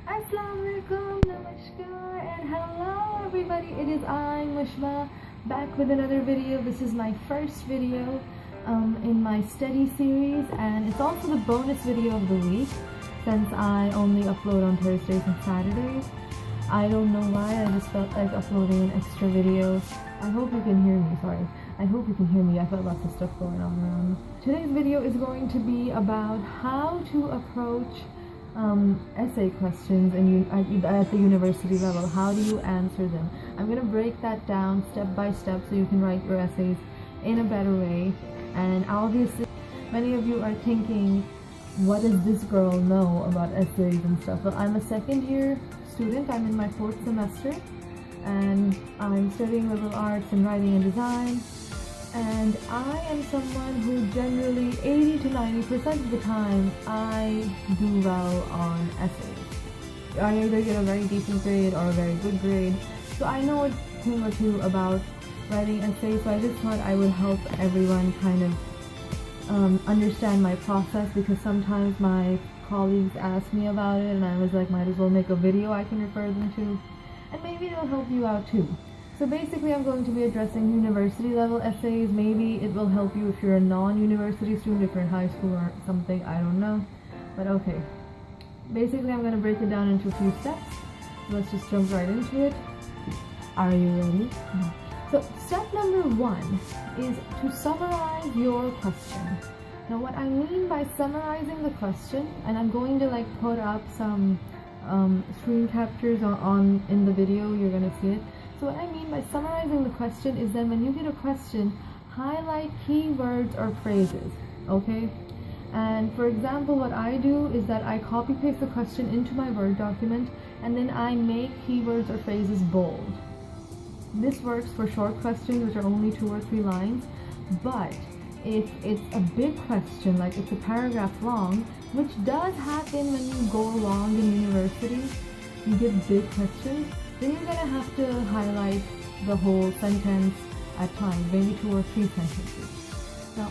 Assalamualaikum, namaskar, and hello everybody. It is I, Mushma, back with another video. This is my first video in my study series, and it's also the bonus video of the week since I only upload on Thursdays and Saturdays. I don't know why, I just felt like uploading an extra video. I hope you can hear me, sorry. I hope you can hear me. I felt lots of stuff going on around. Today's video is going to be about how to approach essay questions at the university level. How do you answer them? I'm going to break that down step by step so you can write your essays in a better way. And obviously, many of you are thinking, what does this girl know about essays and stuff? Well, I'm a second year student. I'm in my 4th semester and I'm studying liberal arts and writing and design. And I am someone who generally 80 to 90% of the time I do well on essays. I either get a very decent grade or a very good grade. So I know a thing or two about writing essays, so I just thought I would help everyone kind of understand my process, because sometimes my colleagues ask me about it and I was like, might as well make a video I can refer them to, and maybe it'll help you out too. So basically I'm going to be addressing university level essays. Maybe it will help you if you're a non-university student, if you're in high school or something, I don't know. But okay. Basically I'm going to break it down into a few steps. So let's just jump right into it. Are you ready? So step number 1 is to summarize your question. Now what I mean by summarizing the question, and I'm going to like put up some screen captures in the video, you're going to see it. So what I mean by summarizing the question is that when you get a question, highlight keywords or phrases, okay? And for example, what I do is that I copy paste the question into my Word document and then I make keywords or phrases bold. This works for short questions which are only 2 or 3 lines, but if it's a big question, like it's a paragraph long, which does happen when you go along in university, you get big questions, then you're going to have to highlight the whole sentence at times, maybe 2 or 3 sentences. Now,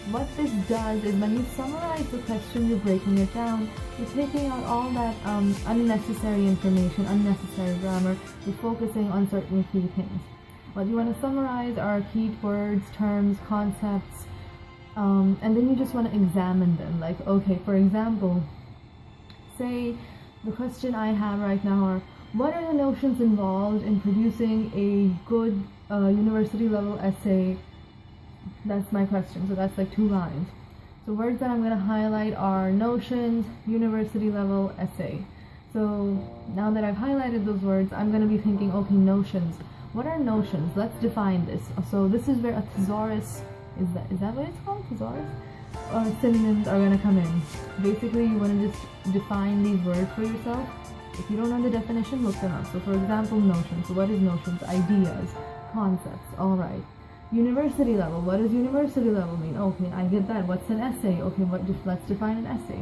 what this does is when you summarize the question, you're breaking it down, you're taking out all that unnecessary information, unnecessary grammar, you're focusing on certain key things. What you want to summarize are key words, terms, concepts, and then you just want to examine them. Like, okay, for example, say the question I have right now are, what are the notions involved in producing a good university level essay? That's my question. So that's like 2 lines. So words that I'm going to highlight are notions, university level essay. So now that I've highlighted those words, I'm going to be thinking, okay, notions. What are notions? Let's define this. So this is where a thesaurus, is that what it's called? Thesaurus? Or synonyms are going to come in. Basically, you want to just define these words for yourself. If you don't know the definition, look them up. So for example, notions. So what is notions? Ideas, concepts, alright. University level. What does university level mean? Okay, I get that. What's an essay? Okay, let's define an essay.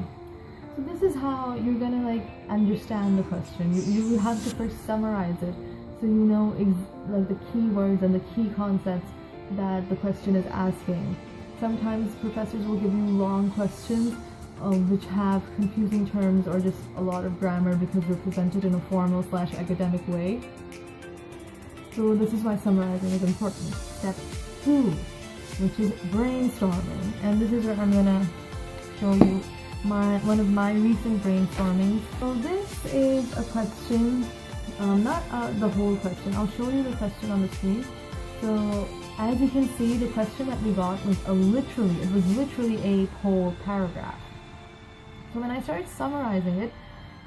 So this is how you're gonna like understand the question. You have to first summarize it so you know like the key words and the key concepts that the question is asking. Sometimes professors will give you long questions which have confusing terms or just a lot of grammar because they're presented in a formal / academic way. So this is why summarizing is important. Step 2, which is brainstorming. And this is where I'm gonna show you one of my recent brainstormings. So this is a question, not the whole question. I'll show you the question on the screen. So as you can see, the question that we got was literally a whole paragraph. So when I started summarizing it,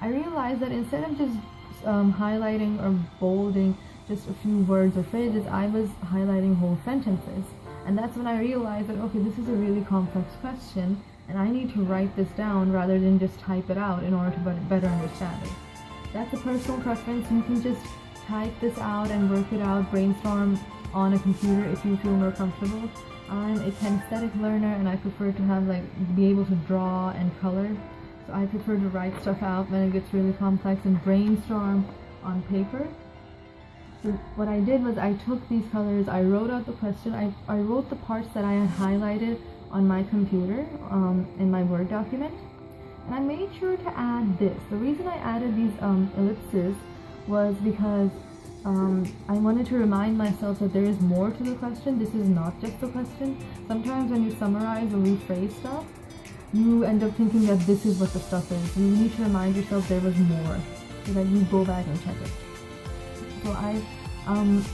I realized that instead of just highlighting or bolding just a few words or phrases, I was highlighting whole sentences. And that's when I realized that, okay, this is a really complex question and I need to write this down rather than just type it out in order to better understand it. That's a personal preference. You can just type this out and work it out, brainstorm on a computer if you feel more comfortable. I'm a kinesthetic learner and I prefer to have be able to draw and color. So I prefer to write stuff out when it gets really complex and brainstorm on paper. So what I did was I took these colors, I wrote out the question, I wrote the parts that I had highlighted on my computer in my Word document, And I made sure to add this. The reason I added these ellipses was because I wanted to remind myself that there is more to the question. This is not just the question. Sometimes when you summarize or rephrase stuff, you end up thinking that this is what the stuff is. And you need to remind yourself there was more, so that you go back and check it. So I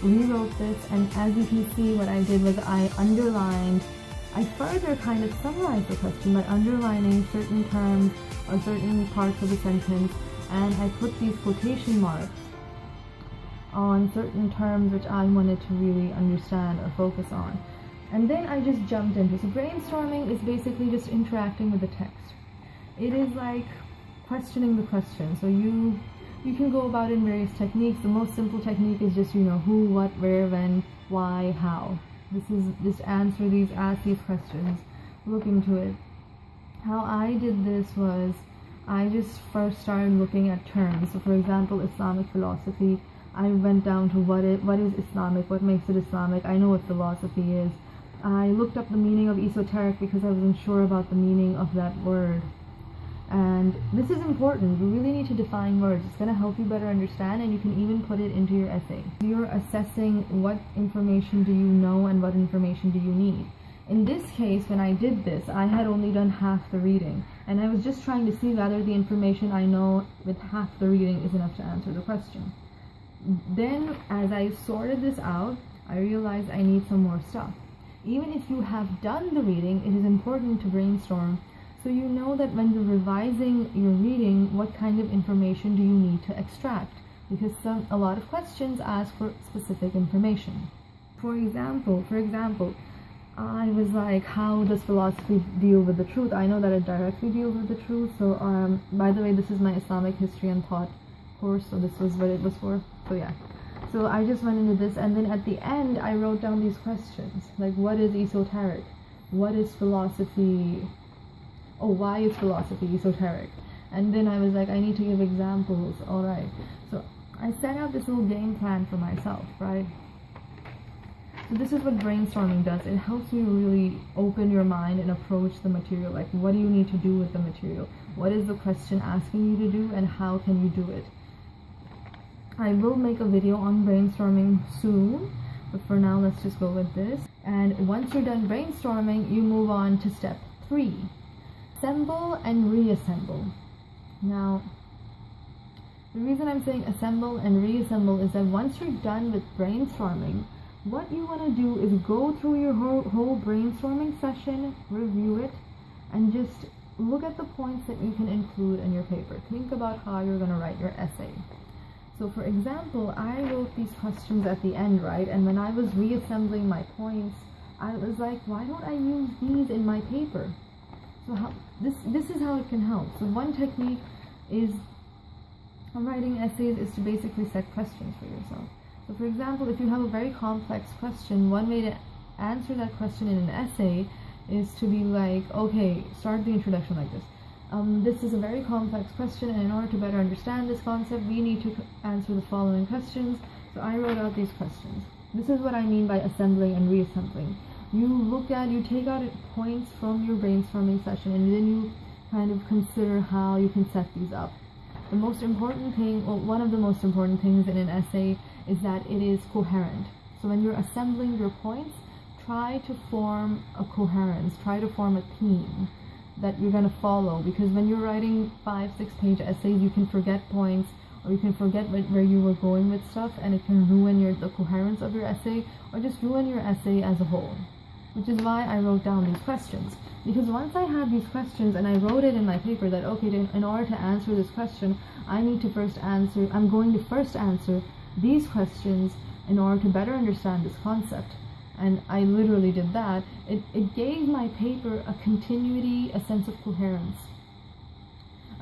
rewrote this, and as you can see, what I did was I further kind of summarized the question by underlining certain terms or certain parts of the sentence, and I put these quotation marks on certain terms which I wanted to really understand or focus on. And then I just jumped into. So brainstorming is basically just interacting with the text. It is like questioning the question. So you can go about in various techniques. The most simple technique is just, who, what, where, when, why, how. This is just ask these questions, look into it. How I did this was, I just first started looking at terms. So for example, Islamic philosophy, I went down to what is Islamic, what makes it Islamic. I know what philosophy is. I looked up the meaning of esoteric because I wasn't sure about the meaning of that word. And this is important. You really need to define words. It's going to help you better understand, and you can even put it into your essay. You're assessing what information do you know and what information do you need. In this case, when I did this, I had only done half the reading, and I was just trying to see whether the information I know with half the reading is enough to answer the question. Then, as I sorted this out, I realized I need some more stuff. Even if you have done the reading, it is important to brainstorm, so you know that when you're revising your reading, what kind of information do you need to extract? Because a lot of questions ask for specific information. For example, I was like, how does philosophy deal with the truth? I know that it directly deals with the truth. So, by the way, this is my Islamic history and thought course, so this was what it was for. So yeah. So I just went into this, and then at the end, I wrote down these questions. Like, what is esoteric? What is philosophy? Oh, why is philosophy esoteric? And then I was like, I need to give examples. Alright. So I set out this little game plan for myself, right? So this is what brainstorming does. It helps you really open your mind and approach the material. Like, what do you need to do with the material? What is the question asking you to do, and how can you do it? I will make a video on brainstorming soon, but for now let's just go with this. And once you're done brainstorming, you move on to step 3. Assemble and reassemble. Now, the reason I'm saying assemble and reassemble is that once you're done with brainstorming, what you want to do is go through your whole brainstorming session, review it, and just look at the points that you can include in your paper. Think about how you're going to write your essay. So for example, I wrote these questions at the end, right? And when I was reassembling my points, I was like, why don't I use these in my paper? So this is how it can help. So one technique is writing essays is to basically set questions for yourself. So for example, if you have a very complex question, one way to answer that question in an essay is to be like, okay, start the introduction like this. This is a very complex question, and in order to better understand this concept, we need to answer the following questions. So I wrote out these questions. This is what I mean by assembling and reassembling. You take out points from your brainstorming session, and then you kind of consider how you can set these up. The most important thing, or one of the most important things in an essay, is that it is coherent. So when you're assembling your points, try to form a coherence, try to form a theme that you're going to follow, because when you're writing 5-6 page essays, you can forget points, or you can forget where you were going with stuff, and it can ruin the coherence of your essay, or just ruin your essay as a whole. Which is why I wrote down these questions, because once I had these questions and I wrote it in my paper that, okay, in order to answer this question, I'm going to first answer these questions in order to better understand this concept. And I literally did that. It gave my paper a continuity, a sense of coherence,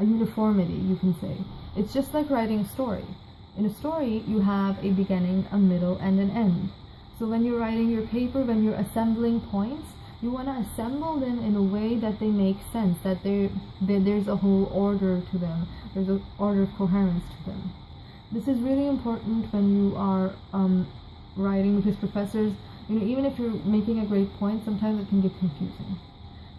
a uniformity, you can say. It's just like writing a story. In a story, you have a beginning, a middle, and an end. So when you're writing your paper, when you're assembling points, you want to assemble them in a way that they make sense, that there's a whole order to them, there's an order of coherence to them. This is really important when you are writing, because professors, even if you're making a great point, sometimes it can get confusing.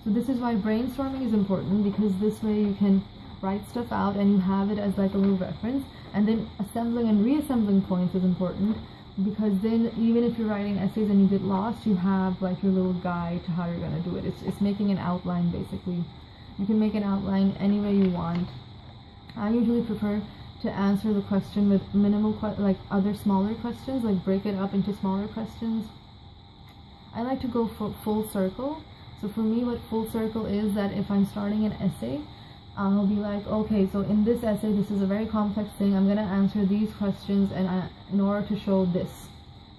So this is why brainstorming is important, because this way you can write stuff out and you have it as like a little reference. And then assembling and reassembling points is important, because then even if you're writing essays and you get lost, you have like your little guide to how you're going to do it. It's making an outline basically. You can make an outline any way you want. I usually prefer to answer the question with minimal like other smaller questions, like break it up into smaller questions. I like to go for full circle. So for me, what full circle is that if I'm starting an essay, I'll be like, okay, so in this essay, this is a very complex thing. I'm going to answer these questions and in order to show this.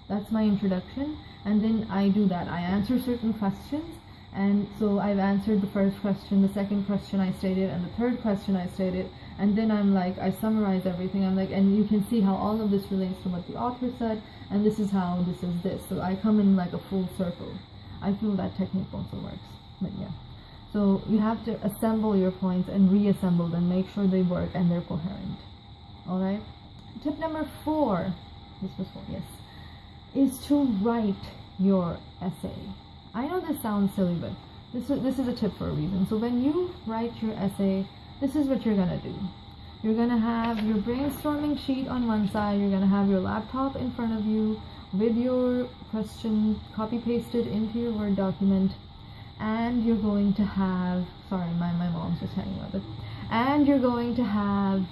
That's my introduction. And then I do that. I answer certain questions. And so I've answered the first question, the second question I stated, and the third question I stated. And then I'm like, I summarize everything. I'm like, and you can see how all of this relates to what the author said. And this is how this is this. So I come in like a full circle. I feel that technique also works. But yeah. So you have to assemble your points and reassemble them. Make sure they work and they're coherent. Alright? Tip number 4. This was 4, yes. Is to write your essay. I know this sounds silly, but this is a tip for a reason. So when you write your essay, this is what you're going to do. You're going to have your brainstorming sheet on one side. You're going to have your laptop in front of you with your question copy pasted into your Word document. And you're going to have, sorry, my mom's just hanging with it. And you're going to have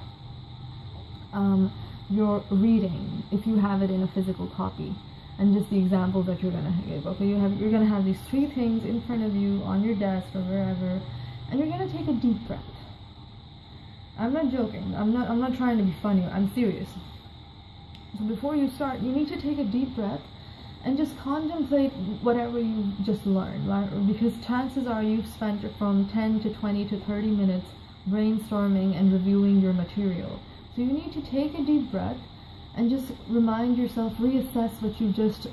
your reading, if you have it in a physical copy. And just the example that you're gonna give. Okay, you're gonna have these 3 things in front of you on your desk or wherever, and you're gonna take a deep breath. I'm not joking. I'm not trying to be funny. I'm serious. So before you start, you need to take a deep breath and just contemplate whatever you just learned, right? Because chances are you've spent from 10 to 20 to 30 minutes brainstorming and reviewing your material. So you need to take a deep breath and just remind yourself, reassess what you just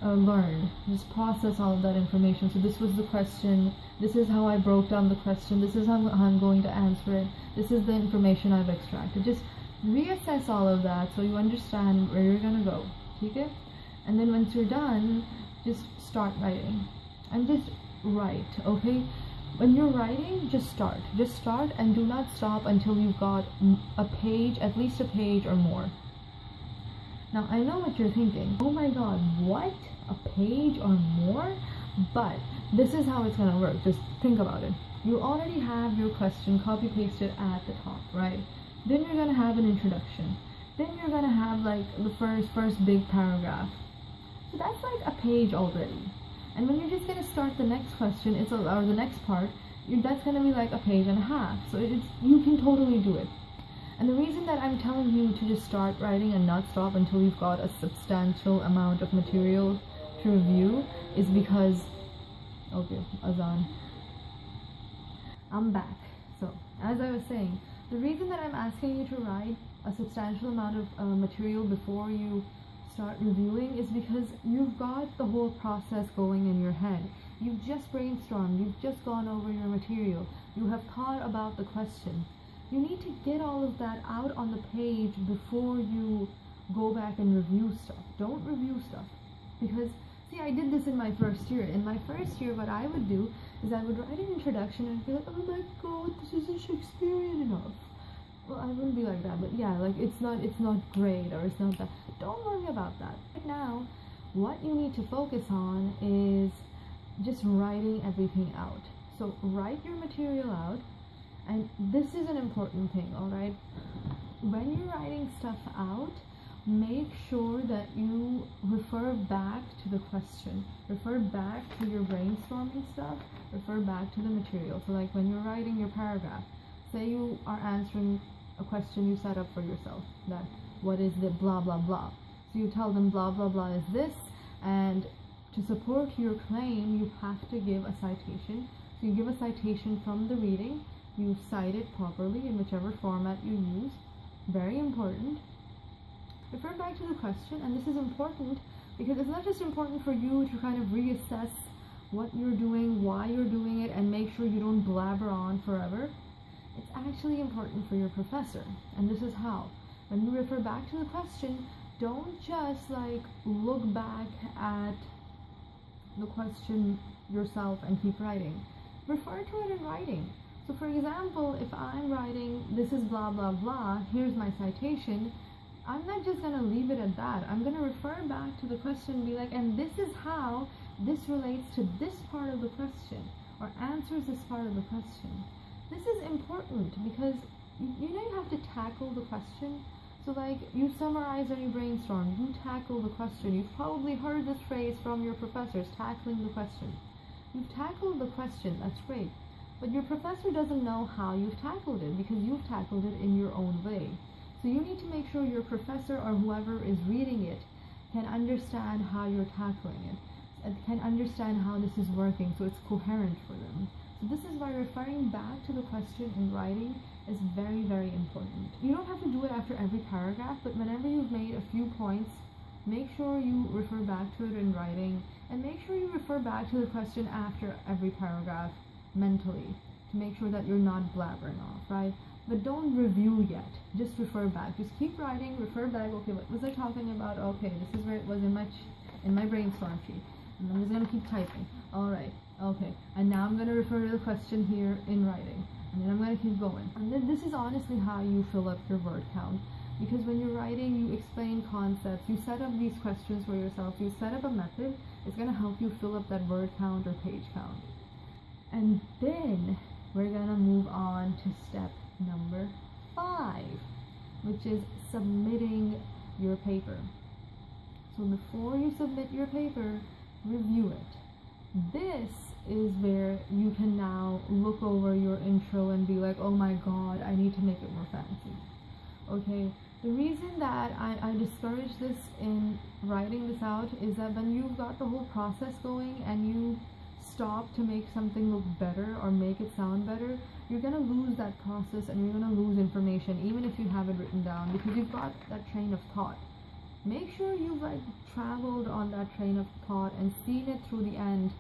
learned. Just process all of that information. So this was the question, this is how I broke down the question, this is how I'm going to answer it, this is the information I've extracted. Just reassess all of that so you understand where you're going to go. Okay? And then once you're done, just start writing. And just write, okay? When you're writing, just start. Just start and do not stop until you've got a page, at least a page or more. Now, I know what you're thinking. Oh my god, what? A page or more? But this is how it's going to work. Just think about it. You already have your question copy-pasted at the top, right? Then you're going to have an introduction. Then you're going to have like the first big paragraph. So that's like a page already. And when you're just going to start the next question, or the next part, that's going to be like a page and a half. So you can totally do it. And the reason that I'm telling you to just start writing and not stop until you've got a substantial amount of material to review is because, okay, Azan. I'm back. So, as I was saying, the reason that I'm asking you to write a substantial amount of material before you start reviewing is because you've got the whole process going in your head. You've just brainstormed, you've just gone over your material, you have thought about the question. You need to get all of that out on the page before you go back and review stuff. Don't review stuff. Because, see, I did this in my first year. In my first year, what I would do is I would write an introduction and be like, oh my god, this isn't Shakespearean enough. Well, I wouldn't be like that, but yeah, like, it's not great, or it's not that. Don't worry about that. Right now, what you need to focus on is just writing everything out. So, write your material out. And this is an important thing, alright? When you're writing stuff out, make sure that you refer back to the question. Refer back to your brainstorming stuff. Refer back to the material. So like when you're writing your paragraph, say you are answering a question you set up for yourself. That, what is the blah blah blah? So you tell them blah blah blah is this, and to support your claim, you have to give a citation. So you give a citation from the reading. You cite it properly in whichever format you use. Very important. Refer back to the question, and this is important because it's not just important for you to kind of reassess what you're doing, why you're doing it, and make sure you don't blabber on forever. It's actually important for your professor, and this is how. When you refer back to the question, don't just like look back at the question yourself and keep writing. refer to it in writing. So for example, if I'm writing, this is blah blah blah, here's my citation, I'm not just going to leave it at that. I'm going to refer back to the question and be like, and this is how this relates to this part of the question, or answers this part of the question. This is important because you know you have to tackle the question. So like, you summarize or you brainstorm, you tackle the question. You've probably heard this phrase from your professors, tackling the question. You've tackled the question, that's great. But your professor doesn't know how you've tackled it because you've tackled it in your own way. So you need to make sure your professor or whoever is reading it can understand how you're tackling it, and can understand how this is working so it's coherent for them. So this is why referring back to the question in writing is very, very important. You don't have to do it after every paragraph, but whenever you've made a few points, make sure you refer back to it in writing, and make sure you refer back to the question after every paragraph mentally to make sure that you're not blabbering off, right? But don't review yet, just refer back. Just keep writing, refer back. Okay, what was I talking about? Okay, this is where it was in my brainstorm sheet. And I'm just going to keep typing. Alright, okay. And now I'm going to refer to the question here in writing. And then I'm going to keep going. And then this is honestly how you fill up your word count. Because when you're writing, you explain concepts, you set up these questions for yourself, you set up a method. It's going to help you fill up that word count or page count. And then we're going to move on to step number 5, which is submitting your paper. So before you submit your paper, review it. This is where you can now look over your intro and be like, oh my god, I need to make it more fancy. Okay, the reason that I discourage this in writing this out is that when you've got the whole process going and you stop to make something look better or make it sound better, you're going to lose that process and you're going to lose information even if you have it written down, because you've got that train of thought. Make sure you've like traveled on that train of thought and seen it through the end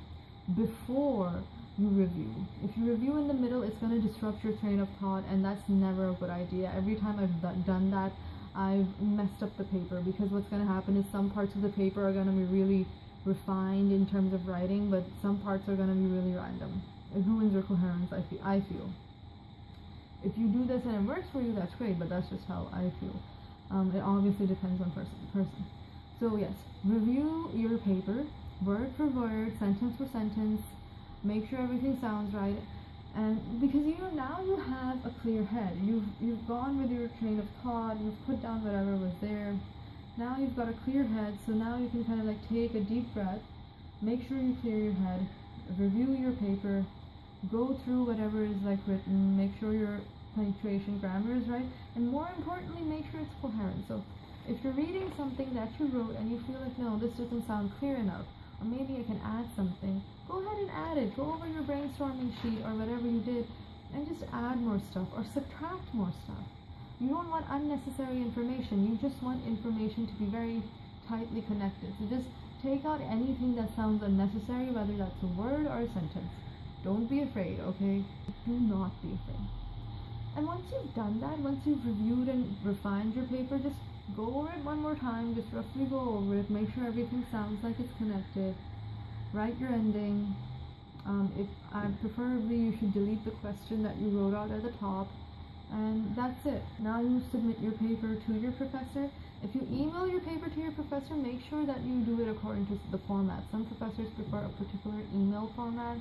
before you review. If you review in the middle, it's going to disrupt your train of thought, and that's never a good idea. Every time I've done that, I've messed up the paper, because what's going to happen is some parts of the paper are going to be really refined in terms of writing, but some parts are going to be really random. It ruins your coherence, I feel. If you do this and it works for you, that's great, but that's just how I feel. It obviously depends on person to person. So yes, review your paper, word for word, sentence for sentence, make sure everything sounds right, and because now you have a clear head. You've gone with your train of thought, you've put down whatever was there. Now you've got a clear head, so now you can kind of like take a deep breath, make sure you clear your head, review your paper, go through whatever is like written, make sure your punctuation, grammar is right, and more importantly, make sure it's coherent. So if you're reading something that you wrote and you feel like, no, this doesn't sound clear enough, or maybe I can add something, go ahead and add it. Go over your brainstorming sheet or whatever you did and just add more stuff or subtract more stuff. You don't want unnecessary information. You just want information to be very tightly connected. So just take out anything that sounds unnecessary, whether that's a word or a sentence. Don't be afraid, okay? Do not be afraid. And once you've done that, once you've reviewed and refined your paper, just go over it one more time, just roughly go over it, make sure everything sounds like it's connected, write your ending. Preferably you should delete the question that you wrote out at the top, and that's it. Now you submit your paper to your professor. If you email your paper to your professor, make sure that you do it according to the format. Some professors prefer a particular email format,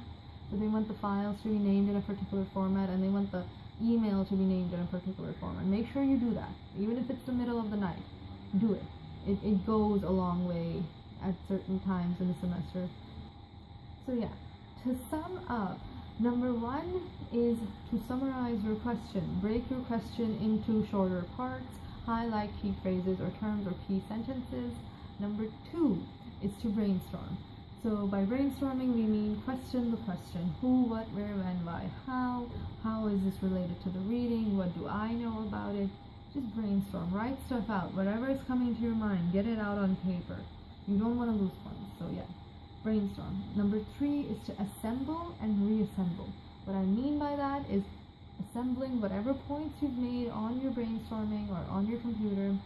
so they want the files to be named in a particular format, and they want the email to be named in a particular format. Make sure you do that, even if it's the middle of the night. Do it. It goes a long way at certain times in the semester. So yeah, to sum up, number 1 is to summarize your question. Break your question into shorter parts, highlight key phrases or terms or key sentences. Number 2 is to brainstorm. So by brainstorming, we mean question the question. Who, what, where, when, why, how. How is this related to the reading? What do I know about it? Just brainstorm. Write stuff out. Whatever is coming to your mind, get it out on paper. You don't want to lose points. So yeah, brainstorm. Number 3 is to assemble and reassemble. What I mean by that is assembling whatever points you've made on your brainstorming or on your computer,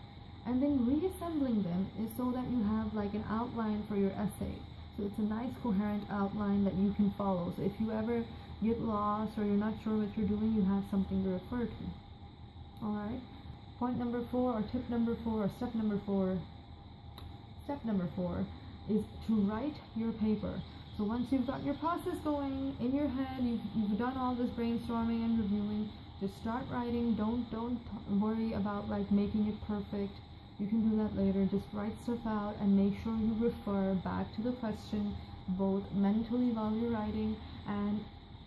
and then reassembling them is so that you have like an outline for your essay. So it's a nice coherent outline that you can follow. So if you ever get lost or you're not sure what you're doing, you have something to refer to. Alright, point number 4 or tip number 4 or step number 4. Step number 4 is to write your paper. So once you've got your process going in your head, you've done all this brainstorming and reviewing, just start writing. Don't worry about like making it perfect. You can do that later. Just write stuff out and make sure you refer back to the question both mentally while you're writing, and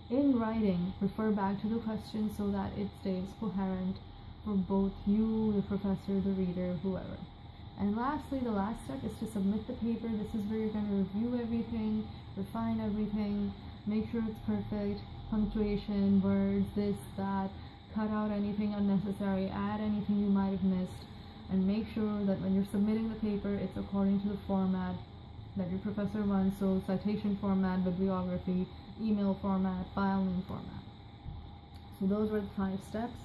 in writing refer back to the question so that it stays coherent for both you, the professor, the reader, whoever. And lastly, the last step is to submit the paper. This is where you're going to review everything, refine everything, make sure it's perfect, punctuation, words, this, that, cut out anything unnecessary, add anything you might have missed, and make sure that when you're submitting the paper, it's according to the format that your professor wants, so citation format, bibliography, email format, file name format. So those were the 5 steps.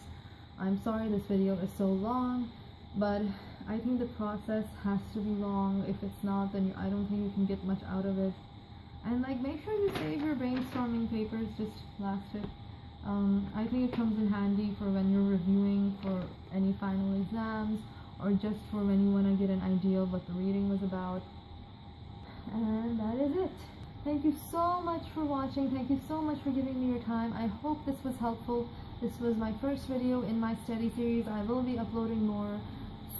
I'm sorry this video is so long, but I think the process has to be long. If it's not, then I don't think you can get much out of it. And like, make sure you save your brainstorming papers. Just last tip. I think it comes in handy for when you're reviewing for any final exams, or just for when you want to get an idea of what the reading was about. And that is it. Thank you so much for watching. Thank you so much for giving me your time. I hope this was helpful. This was my first video in my study series. I will be uploading more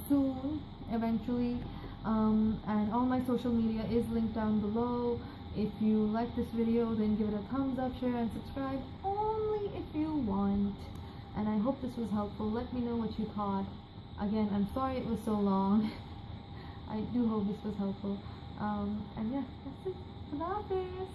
soon, eventually, and all my social media is linked down below. If you like this video, then give it a thumbs up, share, and subscribe only if you want. And I hope this was helpful. Let me know what you thought. Again, I'm sorry it was so long. I do hope this was helpful. And yeah, that's it. Allah Hafiz.